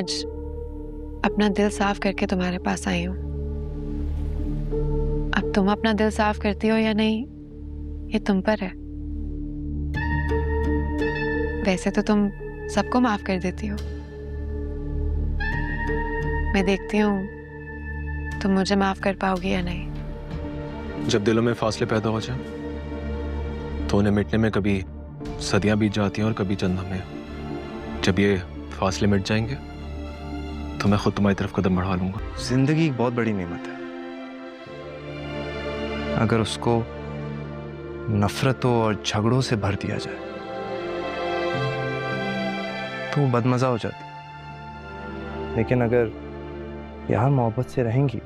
आज अपना दिल साफ करके तुम्हारे पास आई हूँ। अब तुम अपना दिल साफ करती हो या नहीं, ये तुम पर है। वैसे तो तुम सबको माफ कर देती हो। मैं देखती हूँ तुम मुझे माफ कर पाओगी या नहीं। जब दिलों में फासले पैदा हो जाए तो उन्हें मिटने में कभी सदियां बीत जाती हैं और कभी चंद लम्हे। जब ये फासले मिट जाएंगे तो मैं खुद तुम्हारी तरफ कदम बढ़ा लूंगा। जिंदगी एक बहुत बड़ी नेमत है, अगर उसको नफरतों और झगड़ों से भर दिया जाए तो वो बदमजा हो जाती, लेकिन अगर प्यार मोहब्बत से रहेंगी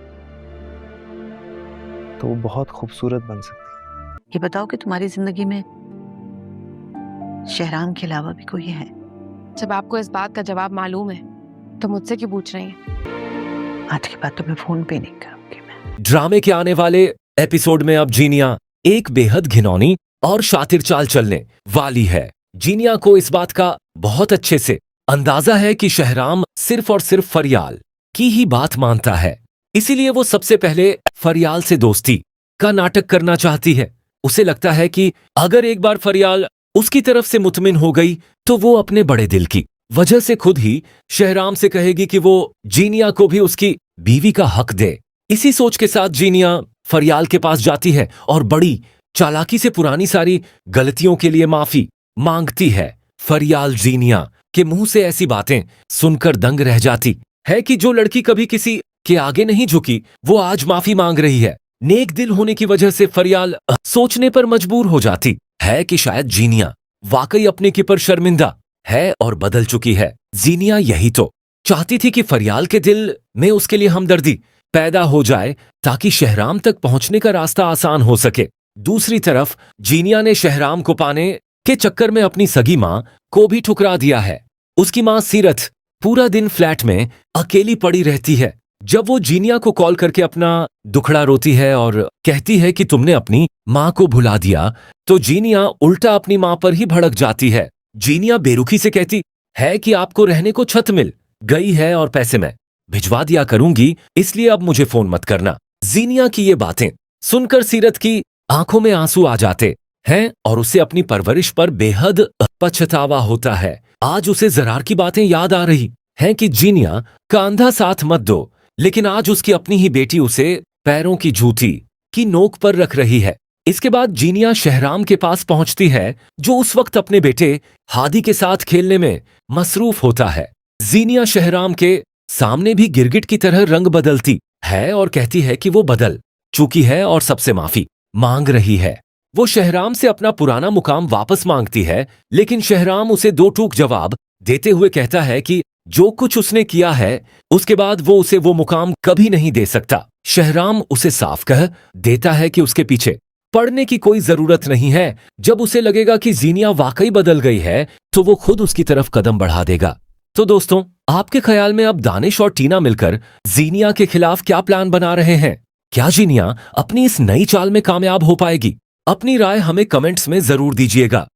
तो वो बहुत खूबसूरत बन सकती। ये बताओ कि तुम्हारी जिंदगी में शहराम के अलावा भी कोई है? जब आपको इस बात का जवाब मालूम है तो मुझसे क्यों पूछ रही हैं? आज के बाद तो मैं फोन पे नहीं करूंगी। मैं ड्रामे के आने वाले एपिसोड में अब जीनिया एक बेहद घिनौनी और शातिर चाल चलने वाली है। जीनिया को इस बात का बहुत अच्छे से अंदाजा है कि शहराम सिर्फ और सिर्फ फरियाल की ही बात मानता है, इसीलिए वो सबसे पहले फरियाल से दोस्ती का नाटक करना चाहती है। उसे लगता है कि अगर एक बार फरियाल उसकी तरफ से मुतमिन हो गई तो वो अपने बड़े दिल की वजह से खुद ही शहराम से कहेगी कि वो जीनिया को भी उसकी बीवी का हक दे। इसी सोच के साथ जीनिया फरियाल के पास जाती है और बड़ी चालाकी से पुरानी सारी गलतियों के लिए माफी मांगती है। फरियाल जीनिया के मुंह से ऐसी बातें सुनकर दंग रह जाती है कि जो लड़की कभी किसी के आगे नहीं झुकी वो आज माफी मांग रही है। नेक दिल होने की वजह से फरियाल सोचने पर मजबूर हो जाती है कि शायद जीनिया वाकई अपने की पर शर्मिंदा है और बदल चुकी है। जीनिया यही तो चाहती थी कि फरियाल के दिल में उसके लिए हमदर्दी पैदा हो जाए ताकि शहराम तक पहुंचने का रास्ता आसान हो सके। दूसरी तरफ जीनिया ने शहराम को पाने के चक्कर में अपनी सगी मां को भी ठुकरा दिया है। उसकी मां सीरत पूरा दिन फ्लैट में अकेली पड़ी रहती है। जब वो जीनिया को कॉल करके अपना दुखड़ा रोती है और कहती है कि तुमने अपनी मां को भुला दिया, तो जीनिया उल्टा अपनी मां पर ही भड़क जाती है। जीनिया बेरुखी से कहती है कि आपको रहने को छत मिल गई है और पैसे मैं भिजवा दिया करूंगी, इसलिए अब मुझे फोन मत करना। जीनिया की ये बातें सुनकर सीरत की आंखों में आंसू आ जाते हैं और उसे अपनी परवरिश पर बेहद पछतावा होता है। आज उसे जरार की बातें याद आ रही हैं कि जीनिया का अंधा साथ मत दो, लेकिन आज उसकी अपनी ही बेटी उसे पैरों की जूती की नोक पर रख रही है। इसके बाद जीनिया शहराम के पास पहुंचती है, जो उस वक्त अपने बेटे हादी के साथ खेलने में मसरूफ होता है। जीनिया शहराम के सामने भी गिरगिट की तरह रंग बदलती है और कहती है कि वो बदल चुकी है और सबसे माफी मांग रही है। वो शहराम से अपना पुराना मुकाम वापस मांगती है, लेकिन शहराम उसे दो टूक जवाब देते हुए कहता है कि जो कुछ उसने किया है उसके बाद वो उसे वो मुकाम कभी नहीं दे सकता। शहराम उसे साफ कह देता है कि उसके पीछे पड़ने की कोई जरूरत नहीं है। जब उसे लगेगा कि जीनिया वाकई बदल गई है तो वो खुद उसकी तरफ कदम बढ़ा देगा। तो दोस्तों, आपके ख्याल में अब दानिश और टीना मिलकर जीनिया के खिलाफ क्या प्लान बना रहे हैं? क्या जीनिया अपनी इस नई चाल में कामयाब हो पाएगी? अपनी राय हमें कमेंट्स में जरूर दीजिएगा।